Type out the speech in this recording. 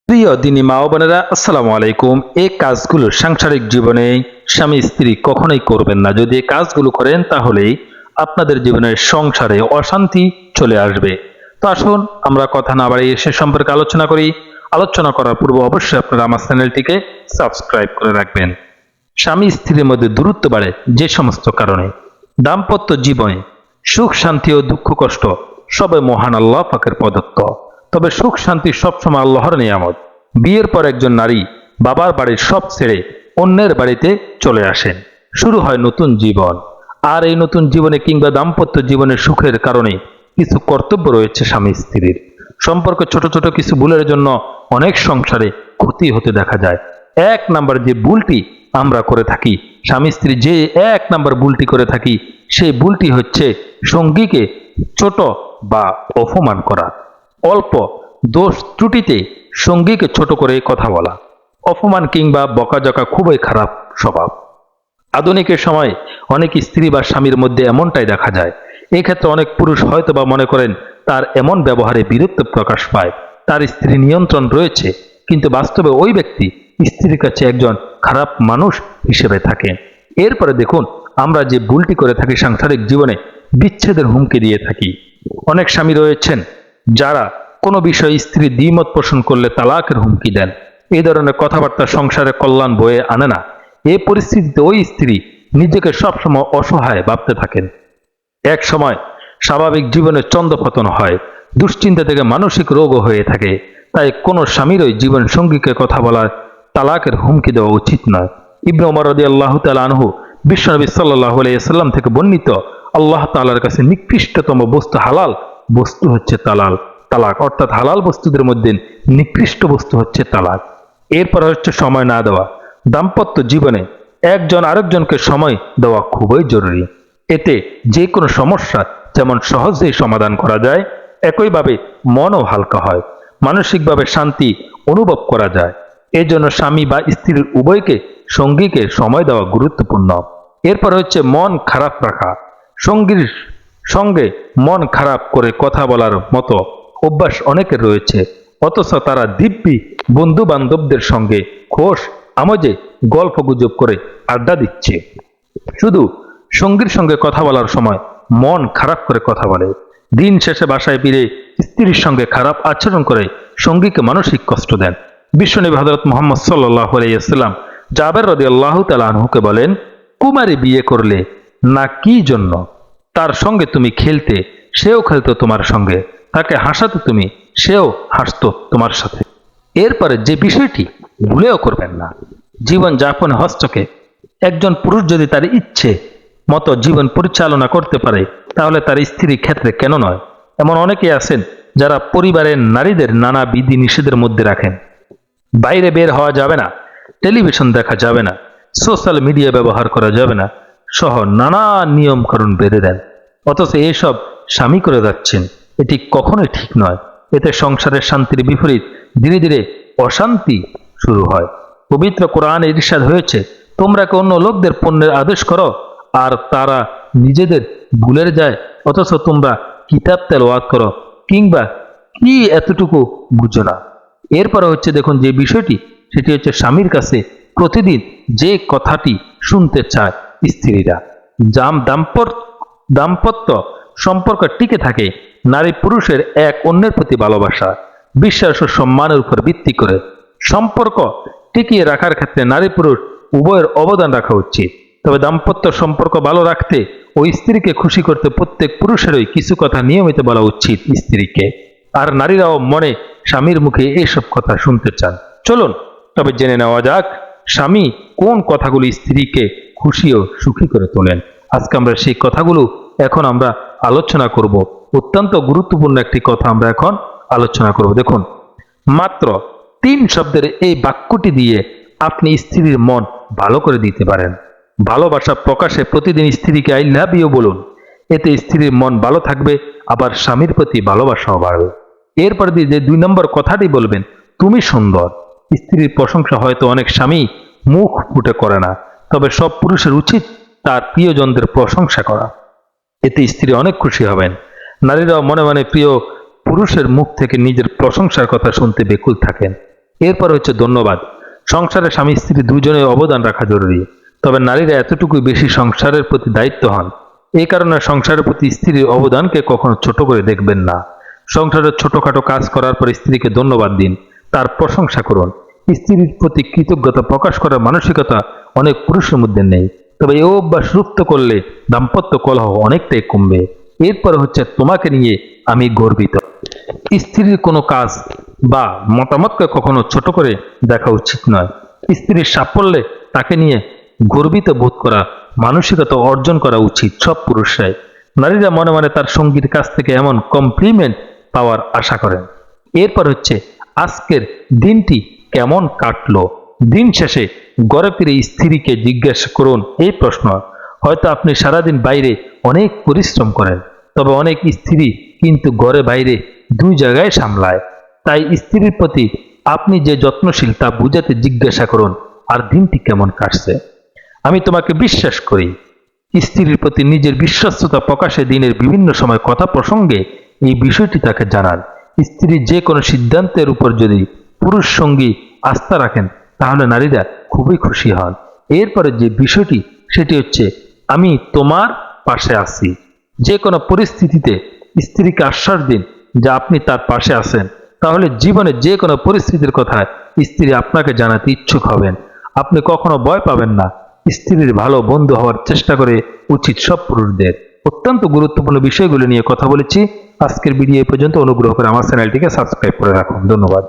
প্রিয় দিনী মা ও বোনেরা, আসসালামু আলাইকুম। এই কাজগুলো সাংসারিক জীবনে স্বামী স্ত্রী কখনোই করবেন না। যদি এই কাজগুলো করেন তাহলেই আপনাদের জীবনের সংসারে অশান্তি চলে আসবে। তো আসুন আমরা কথা না বাড়িয়ে সে সম্পর্কে আলোচনা করি। আলোচনা করার পূর্বে অবশ্যই আপনারা আমার চ্যানেলটিকে সাবস্ক্রাইব করে রাখবেন। স্বামী স্ত্রীর মধ্যে দূরত্ব বাড়ে যে সমস্ত কারণে। দাম্পত্য জীবনে সুখ শান্তি ও দুঃখ কষ্ট সবে মহান আল্লাহ পাকের প্রদত্ত। তবে সুখ শান্তি সবসময় আল্লাহর নিয়ামত। বিয়ের পর একজন নারী বাবার বাড়ির সব ছেড়ে অন্যের বাড়িতে চলে আসেন। শুরু হয় নতুন জীবন। আর এই নতুন জীবনে কিংবা দাম্পত্য জীবনের সুখের কারণে কিছু কর্তব্য রয়েছে স্বামী স্ত্রীর। সম্পর্ক ছোট ছোট কিছু ভুলের জন্য অনেক সংসারে ক্ষতি হতে দেখা যায়। এক নাম্বার যে ভুলটি আমরা করে থাকি, স্বামী স্ত্রী যে এক নাম্বার ভুলটি করে থাকি, সেই ভুলটি হচ্ছে সঙ্গীকে ছোট বা অপমান করা। অল্প দোষ ত্রুটিতে সঙ্গীকে ছোট করে কথা বলা, অপমান কিংবা বকাঝকা খুবই খারাপ স্বভাব। আধুনিকের সময় অনেক স্ত্রী বা স্বামীর মধ্যে এমনটাই দেখা যায়। এক্ষেত্রে অনেক পুরুষ হয়তো বা মনে করেন তার এমন ব্যবহারে বিরক্ত প্রকাশ পায়, তার স্ত্রী নিয়ন্ত্রণ রয়েছে, কিন্তু বাস্তবে ওই ব্যক্তি স্ত্রীর কাছে একজন খারাপ মানুষ হিসেবে থাকে। এরপরে দেখুন, আমরা যে ভুলটি করে থাকি সাংসারিক জীবনে, বিচ্ছেদের হুমকি দিয়ে থাকি। অনেক স্বামী রয়েছেন যারা কোনো বিষয়ে স্ত্রী দ্বিমত পোষণ করলে তালাকের হুমকি দেন। এই ধরনের কথাবার্তা সংসারে কল্যাণ বয়ে আনে না। এই পরিস্থিতিতে ওই স্ত্রী নিজেকে সবসময় অসহায় ভাবতে থাকেন। এক সময় স্বাভাবিক জীবনে চন্দ্রপতন হয়, দুশ্চিন্তা থেকে মানসিক রোগও হয়ে থাকে। তাই কোনো স্বামীরই জীবন সঙ্গীকে কথা বলার তালাকের হুমকি দেওয়া উচিত নয়। ইবনে ওমর রাদিয়াল্লাহু তাআলা আনহু বিশ্বনবী সাল্লাল্লাহু আলাইহি সাল্লাম থেকে বর্ণিত, আল্লাহ তাআলার কাছে নিকৃষ্টতম বস্তু হালাল বস্তু হচ্ছে তালাক, অর্থাৎ হালাল বস্তুদের মধ্যে নিকৃষ্ট বস্তু হচ্ছে তালাক। এরপর হচ্ছে সময় না দেওয়া। দাম্পত্য জীবনে একজন আরেকজনকে সময় দেওয়া খুবই জরুরি। এতে যে কোনো সমস্যা যেমন সহজেই সমাধান করা যায়, একইভাবে মনও হালকা হয়, মানসিকভাবে শান্তি অনুভব করা যায়। এজন্য স্বামী বা স্ত্রীর উভয়কে সঙ্গীকে সময় দেওয়া গুরুত্বপূর্ণ। এরপর হচ্ছে মন খারাপ রাখা। সঙ্গীর সঙ্গে মন খারাপ করে কথা বলার মতো অভ্যাস অনেকের রয়েছে, অথচ তারা দিব্যি বন্ধু বান্ধবদের সঙ্গে খোশ আমোজে গল্প গুজব করে আড্ডা দিচ্ছে। শুধু সঙ্গীর সঙ্গে কথা বলার সময় মন খারাপ করে কথা বলে। দিন শেষে বাসায় ফিরে স্ত্রীর সঙ্গে খারাপ আচরণ করে সঙ্গীকে মানসিক কষ্ট দেন। বিশ্বনবী হযরত মুহাম্মদ সাল্লাল্লাহু আলাইহি ওয়াসাল্লাম জাবের রাদিয়াল্লাহু তাআলা আনহুকে বলেন, কুমারী বিয়ে করলে না কি জন্য? তার সঙ্গে তুমি খেলতে, সেও খেলতো তোমার সঙ্গে, তাকে হাসাতে তুমি, সেও হাসতো তোমার সাথে। এরপরে যে বিষয়টি ভুলেও করবেন না, জীবন যাপনে হস্তক্ষেপ। একজন পুরুষ যদি তার ইচ্ছে মতো জীবন পরিচালনা করতে পারে, তাহলে তার স্ত্রীর ক্ষেত্রে কেন নয়? এমন অনেকে আছেন যারা পরিবারের নারীদের নানা বিধি নিষেধের মধ্যে রাখেন। বাইরে বের হওয়া যাবে না, টেলিভিশন দেখা যাবে না, সোশ্যাল মিডিয়া ব্যবহার করা যাবে না সহ নানা নিয়ম কানুন বেঁধে দেন। অথচ এসব স্বামী করে যাচ্ছেন। এটি কখনোই ঠিক নয়। এতে সংসারের শান্তির বিপরীত ধীরে ধীরে অশান্তি শুরু হয়। পবিত্র কোরআনে ইরশাদ হয়েছে, তোমরা কি অন্য লোকদের পণ্যের আদেশ করো আর তারা নিজেদের ভুলে যায়, অথচ তোমরা কিতাব তেলাওয়াত করো, কিংবা কি এতটুকু বুঝো না? এরপরে হচ্ছে দেখুন যে বিষয়টি, সেটি হচ্ছে স্বামীর কাছে প্রতিদিন যে কথাটি শুনতে চায় স্ত্রীরা। দাম্পত্য সম্পর্ক টিকে থাকে নারী পুরুষের এক অন্যের প্রতি ভালোবাসা, বিশ্বাস ও সম্মানের উপর ভিত্তি করে। সম্পর্ক টিকিয়ে রাখার ক্ষেত্রে নারী পুরুষ উভয়ের অবদান রাখা উচিত। তবে দাম্পত্য সম্পর্ক ভালো রাখতে ও স্ত্রীকে খুশি করতে প্রত্যেক পুরুষেরই কিছু কথা নিয়মিত বলা উচিত স্ত্রীকে। আর নারীরাও মনে স্বামীর মুখে এইসব কথা শুনতে চান। চলুন তবে জেনে নেওয়া যাক, স্বামী কোন কথাগুলো স্ত্রীকে খুশি ও সুখী করে তোলেন। আজকে আমরা সেই কথাগুলো এখন আমরা আলোচনা করব। অত্যন্ত গুরুত্বপূর্ণ একটি কথা আমরা এখন আলোচনা করব। দেখুন, মাত্র 3 শব্দের এই বাক্যটি দিয়ে আপনি স্ত্রীর মন ভালো করে দিতে পারেন। ভালোবাসা প্রকাশে প্রতিদিন স্ত্রীকে আই লাভ ইউ বলুন। এতে স্ত্রীর মন ভালো থাকবে, আবার স্বামীর প্রতি ভালোবাসাও বাড়বে। এরপর দিয়ে যে 2 নম্বর কথাটি বলবেন, তুমি সুন্দর। স্ত্রীর প্রশংসা হয়তো অনেক স্বামী মুখ ফুটে করে না, তবে সব পুরুষের উচিত তার প্রিয়জনদের প্রশংসা করা। এতে স্ত্রী অনেক খুশি হবেন। নারীরাও মনে মনে প্রিয় পুরুষের মুখ থেকে নিজের প্রশংসার কথা শুনতে বেকুল থাকেন। এরপর হচ্ছে ধন্যবাদ। সংসারে স্বামী স্ত্রী দুজনের অবদান রাখা জরুরি, তবে নারীরা এতটুকুই বেশি সংসারের প্রতি দায়িত্ব হন। এই কারণে সংসারের প্রতি স্ত্রীর অবদানকে কখনো ছোট করে দেখবেন না। সংসারের ছোটখাটো কাজ করার পর স্ত্রীকে ধন্যবাদ দিন, তার প্রশংসা করুন। স্ত্রীর প্রতি কৃতজ্ঞতা প্রকাশ করার মানসিকতা অনেক পুরুষের মধ্যে নেই, তবে এই অভ্যাস রুপ্ত করলে দাম্পত্য কলহ অনেকটাই কমবে। এরপর হচ্ছে তোমাকে নিয়ে আমি গর্বিত। স্ত্রীর কোনো কাজ বা মতামতকে কখনো ছোট করে দেখা উচিত নয়। স্ত্রীর সাফল্যে তাকে নিয়ে গর্বিত বোধ করা মানসিকতা অর্জন করা উচিত সব পুরুষরাই। নারীরা মনে মনে তার সঙ্গীর কাছ থেকে এমন কমপ্লিমেন্ট পাওয়ার আশা করেন। এরপর হচ্ছে আজকের দিনটি কেমন কাটলো। দিন শেষে ঘরে ফিরে স্ত্রীকে জিজ্ঞাসা করুন এই প্রশ্ন। হয়তো আপনি সারাদিন বাইরে অনেক পরিশ্রম করেন, তবে অনেক স্ত্রী কিন্তু ঘরে বাইরে দুই জায়গায় সামলায়। তাই স্ত্রীর প্রতি আপনি যে যত্নশীল তা বুঝাতে জিজ্ঞাসা করুন, আর দিনটি কেমন কাটছে। আমি তোমাকে বিশ্বাস করি। স্ত্রীর প্রতি নিজের বিশ্বস্ততা প্রকাশে দিনের বিভিন্ন সময় কথা প্রসঙ্গে এই বিষয়টি তাকে জানান। স্ত্রীর যে কোনো সিদ্ধান্তের উপর যদি পুরুষ সঙ্গী আস্থা রাখেন, তাহলে নারীরা খুবই খুশি হন। এরপরে যে বিষয়টি সেটি হচ্ছে আমি তোমার পাশে আছি। যে কোনো পরিস্থিতিতে স্ত্রীকে আশ্বাস দিন যে আপনি তার পাশে আছেন, তাহলে জীবনে যে কোনো পরিস্থিতির কথা স্ত্রী আপনাকে জানাতে ইচ্ছুক হবেন। আপনি কখনো ভয় পাবেন না। স্ত্রীর ভালো বন্ধু হওয়ার চেষ্টা করে উচিত সব পুরুষদের। অত্যন্ত গুরুত্বপূর্ণ বিষয়গুলো নিয়ে কথা বলেছি। আজকের ভিডিও এই পর্যন্ত। অনুগ্রহ করে আমার চ্যানেলটিকে সাবস্ক্রাইব করে রাখুন। ধন্যবাদ।